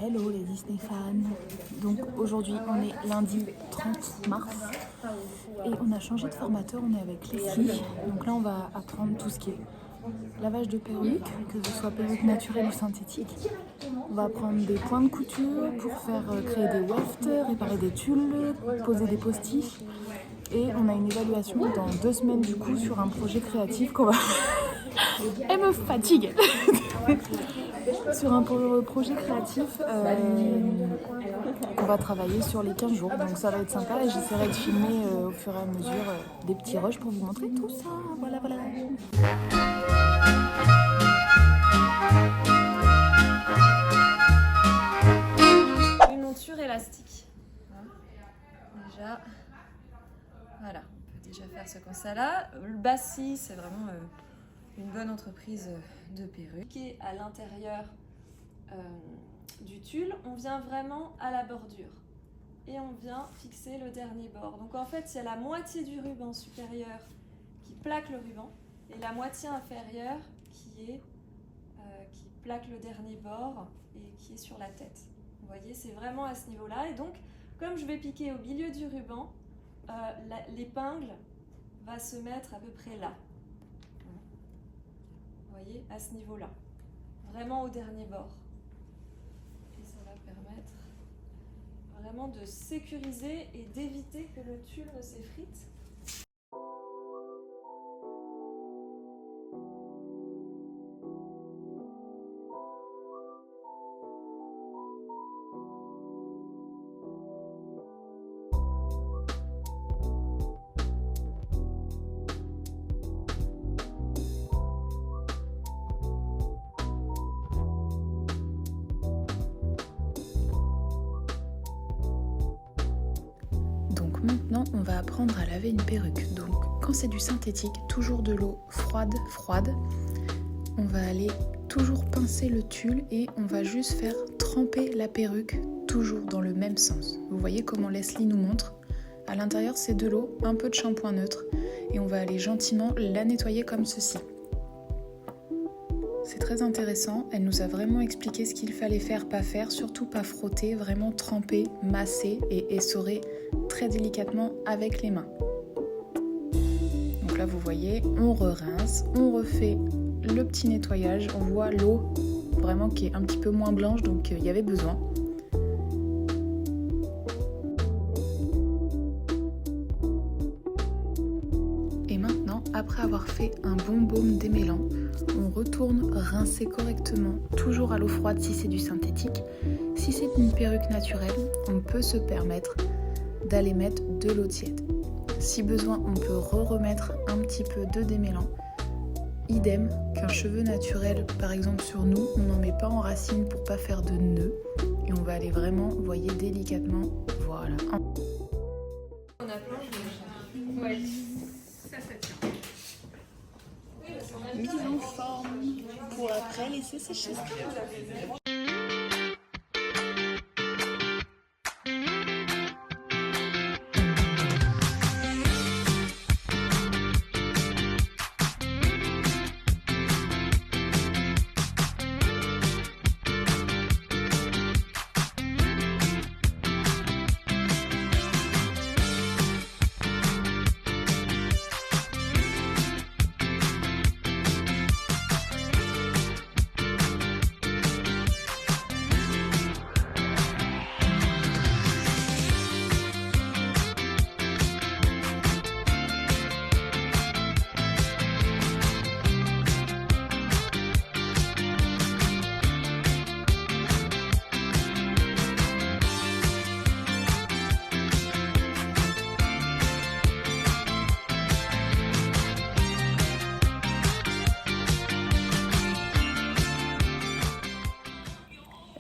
Hello les Disney fans. Donc aujourd'hui on est lundi 30 mars et on a changé de formateur, on est avec Leslie. Donc là on va apprendre tout ce qui est lavage de perruques, que ce soit perruque naturelle ou synthétique. On va apprendre des points de couture pour faire créer des wefts, réparer des tulles, poser des postiches. Et on a une évaluation dans 2 semaines du coup sur un projet créatif qu'on va... Elle me fatigue. Sur un projet créatif qu'on va travailler sur les 15 jours. Donc ça va être sympa et j'essaierai de filmer au fur et à mesure des petits rushs pour vous montrer tout ça. Voilà, voilà. Une monture élastique. Déjà, voilà, on peut déjà faire ce constat-là. Le Bassi, c'est vraiment une bonne entreprise de perruques. Qui est à l'intérieur du tulle, on vient vraiment à la bordure et on vient fixer le dernier bord. Donc en fait, il y a la moitié du ruban supérieur qui plaque le ruban et la moitié inférieure qui plaque le dernier bord et qui est sur la tête. Vous voyez, c'est vraiment à ce niveau-là. Et donc, comme je vais piquer au milieu du ruban, l'épingle va se mettre à peu près là. Vous voyez, à ce niveau-là. Vraiment au dernier bord. Et ça va permettre vraiment de sécuriser et d'éviter que le tulle ne s'effrite. Maintenant, on va apprendre à laver une perruque. Donc, quand c'est du synthétique, toujours de l'eau froide. On va aller toujours pincer le tulle et on va juste faire tremper la perruque, toujours dans le même sens. Vous voyez comment Leslie nous montre. À l'intérieur, c'est de l'eau, un peu de shampoing neutre et on va aller gentiment la nettoyer comme ceci. C'est très intéressant, elle nous a vraiment expliqué ce qu'il fallait faire, pas faire, surtout pas frotter, vraiment tremper, masser et essorer très délicatement avec les mains. Donc là vous voyez, on re-rince, on refait le petit nettoyage, on voit l'eau vraiment qui est un petit peu moins blanche, donc il y avait besoin. Et maintenant, après avoir fait un bon baume démêlant, on retourne rincer correctement, toujours à l'eau froide si c'est du synthétique. Si c'est une perruque naturelle, on peut se permettre d'aller mettre de l'eau tiède. Si besoin, on peut remettre un petit peu de démêlant. Idem qu'un cheveu naturel, par exemple sur nous, on n'en met pas en racine pour pas faire de nœuds. Et on va aller vraiment, vous voyez, délicatement, voilà. On a planche déjà. Ouais. Ça tient. Mise en forme pour après laisser sécher.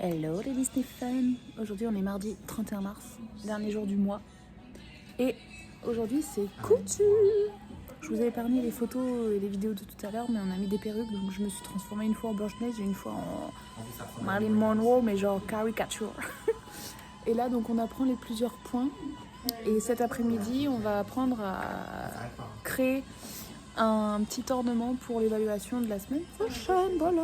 Hello les Disney fans. Aujourd'hui on est mardi 31 mars, dernier jour du mois. Et aujourd'hui c'est couture. Je vous ai épargné les photos et les vidéos de tout à l'heure, mais on a mis des perruques, donc je me suis transformée une fois en Blanche-Neige et une fois en Marilyn Monroe, mais genre caricature. Et là donc on apprend les plusieurs points. Et cet après-midi on va apprendre à créer un petit ornement pour l'évaluation de la semaine prochaine. Voilà.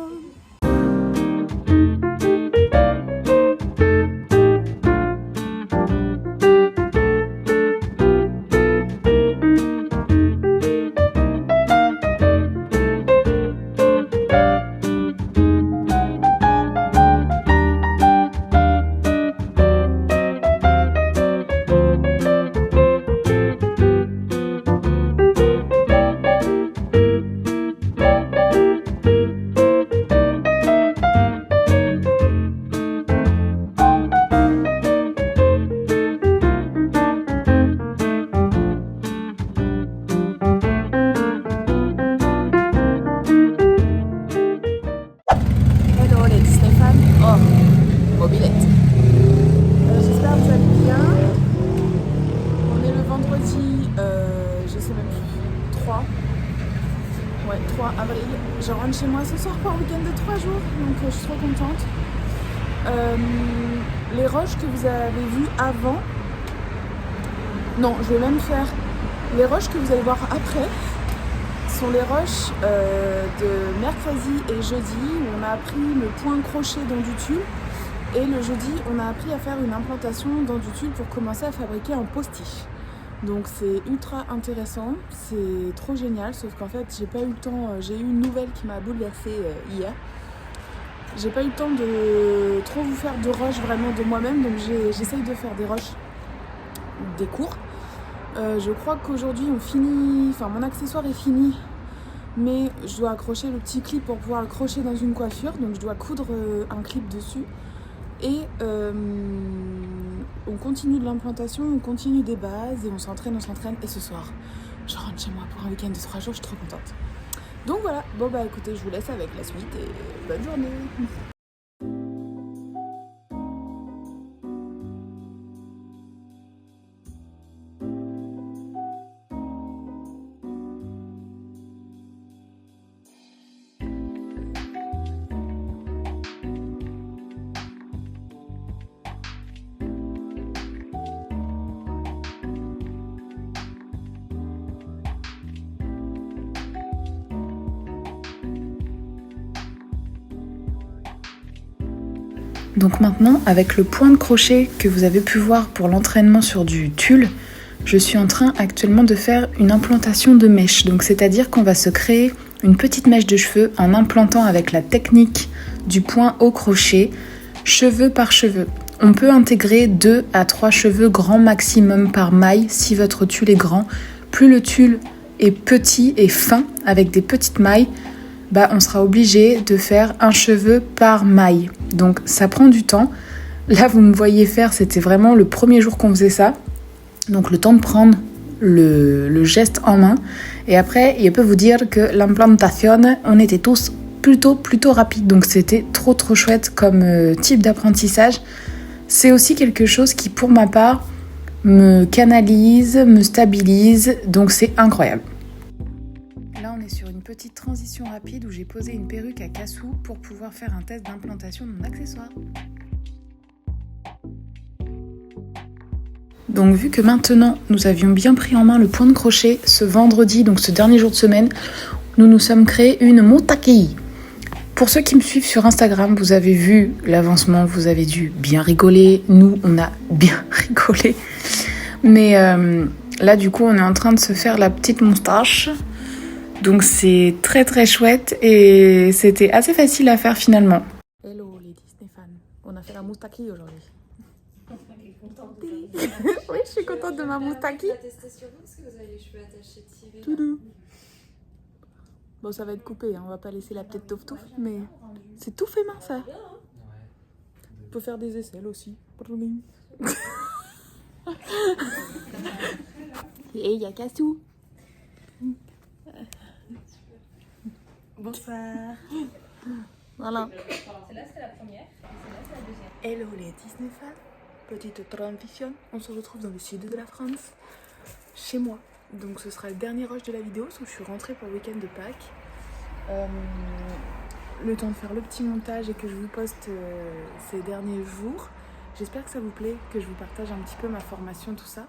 mobilette. J'espère que vous allez bien. On est le vendredi, je sais même plus, 3 avril. Je rentre chez moi ce soir pour un week-end de 3 jours, donc je suis trop contente. Les roches que vous avez vues avant, non, je vais même faire les roches que vous allez voir après, sont les roches de mercredi et jeudi où on a appris le point crochet dans du tulle, et le jeudi on a appris à faire une implantation dans du tulle pour commencer à fabriquer un postiche. Donc c'est ultra intéressant, c'est trop génial, sauf qu'en fait j'ai pas eu le temps, j'ai eu une nouvelle qui m'a bouleversée hier. J'ai pas eu le temps de trop vous faire de roches vraiment de moi-même, donc j'essaye de faire des roches, des cours. Je crois qu'aujourd'hui on finit, enfin mon accessoire est fini, mais je dois accrocher le petit clip pour pouvoir le crocher dans une coiffure, donc je dois coudre un clip dessus. Et on continue de l'implantation, on continue des bases et on s'entraîne. Et ce soir, je rentre chez moi pour un week-end de 3 jours, je suis trop contente. Donc voilà, bon bah écoutez, je vous laisse avec la suite et bonne journée. Donc maintenant, avec le point de crochet que vous avez pu voir pour l'entraînement sur du tulle, je suis en train actuellement de faire une implantation de mèche. Donc c'est-à-dire qu'on va se créer une petite mèche de cheveux en implantant avec la technique du point au crochet, cheveu par cheveu. On peut intégrer 2 à 3 cheveux grand maximum par maille si votre tulle est grand. Plus le tulle est petit et fin avec des petites mailles, on sera obligé de faire un cheveu par maille. Donc ça prend du temps. Là, vous me voyez faire, c'était vraiment le premier jour qu'on faisait ça. Donc le temps de prendre le geste en main. Et après, je peux vous dire que l'implantation, on était tous plutôt rapides. Donc c'était trop chouette comme type d'apprentissage. C'est aussi quelque chose qui, pour ma part, me canalise, me stabilise. Donc c'est incroyable. Là, on est sur une petite transition rapide où j'ai posé une perruque à cassou pour pouvoir faire un test d'implantation de mon accessoire. Donc vu que maintenant nous avions bien pris en main le point de crochet ce vendredi, donc ce dernier jour de semaine, nous nous sommes créé une montakei. Pour ceux qui me suivent sur Instagram, vous avez vu l'avancement, vous avez dû bien rigoler. Nous, on a bien rigolé. Mais là, du coup, on est en train de se faire la petite moustache. Donc c'est très chouette et c'était assez facile à faire finalement. Hello les Disney fans, on a fait la moustaki aujourd'hui. Oui, je suis contente de ma moustaki. On va tester sur vous parce que vous avez les cheveux attachés tirés. Toudou. Bon, ça va être coupé, hein. On va pas laisser la petite touffe, mais c'est tout fait main ça. On peut faire des aisselles aussi. Et il y a Cassou. Bonsoir. Voilà. Celle-là, c'est la première. Celle-là, c'est la deuxième. Hello les Disney fans. Petite transition. On se retrouve dans le sud de la France, chez moi. Donc ce sera le dernier rush de la vidéo, où je suis rentrée pour le week-end de Pâques. Le temps de faire le petit montage et que je vous poste ces derniers jours. J'espère que ça vous plaît, que je vous partage un petit peu ma formation, tout ça.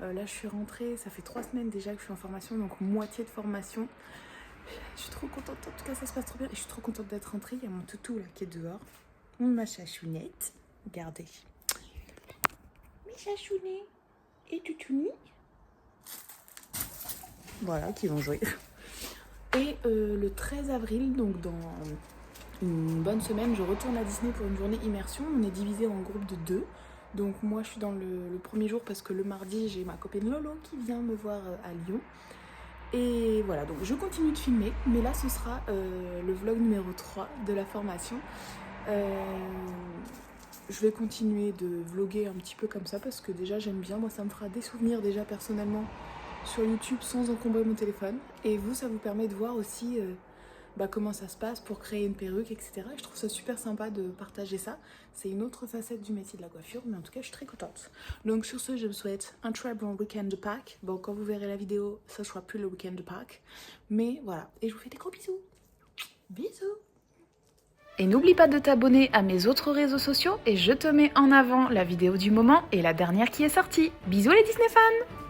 Là je suis rentrée, ça fait 3 semaines déjà que je suis en formation, donc moitié de formation. Je suis trop contente, en tout cas ça se passe trop bien et je suis trop contente d'être rentrée. Il y a mon toutou là qui est dehors, ma chachounette, regardez, mes chachounets et toutouni, voilà, qui vont jouer. Et le 13 avril, donc dans une bonne semaine, je retourne à Disney pour une journée immersion. On est divisé en groupes de 2. Donc moi je suis dans le premier jour parce que le mardi j'ai ma copine Lolo qui vient me voir à Lyon. Et voilà, donc je continue de filmer, mais là ce sera le vlog numéro 3 de la formation. Je vais continuer de vlogger un petit peu comme ça parce que déjà j'aime bien, moi ça me fera des souvenirs déjà personnellement sur YouTube sans encombrer mon téléphone. Et vous, ça vous permet de voir aussi comment ça se passe pour créer une perruque, etc. Et je trouve ça super sympa de partager ça. C'est une autre facette du métier de la coiffure, mais en tout cas, je suis très contente. Donc sur ce, je vous souhaite un très bon week-end de Pâques. Bon, quand vous verrez la vidéo, ça sera plus le week-end de Pâques. Mais voilà, et je vous fais des gros bisous. Bisous. Et n'oublie pas de t'abonner à mes autres réseaux sociaux et je te mets en avant la vidéo du moment et la dernière qui est sortie. Bisous les Disney fans!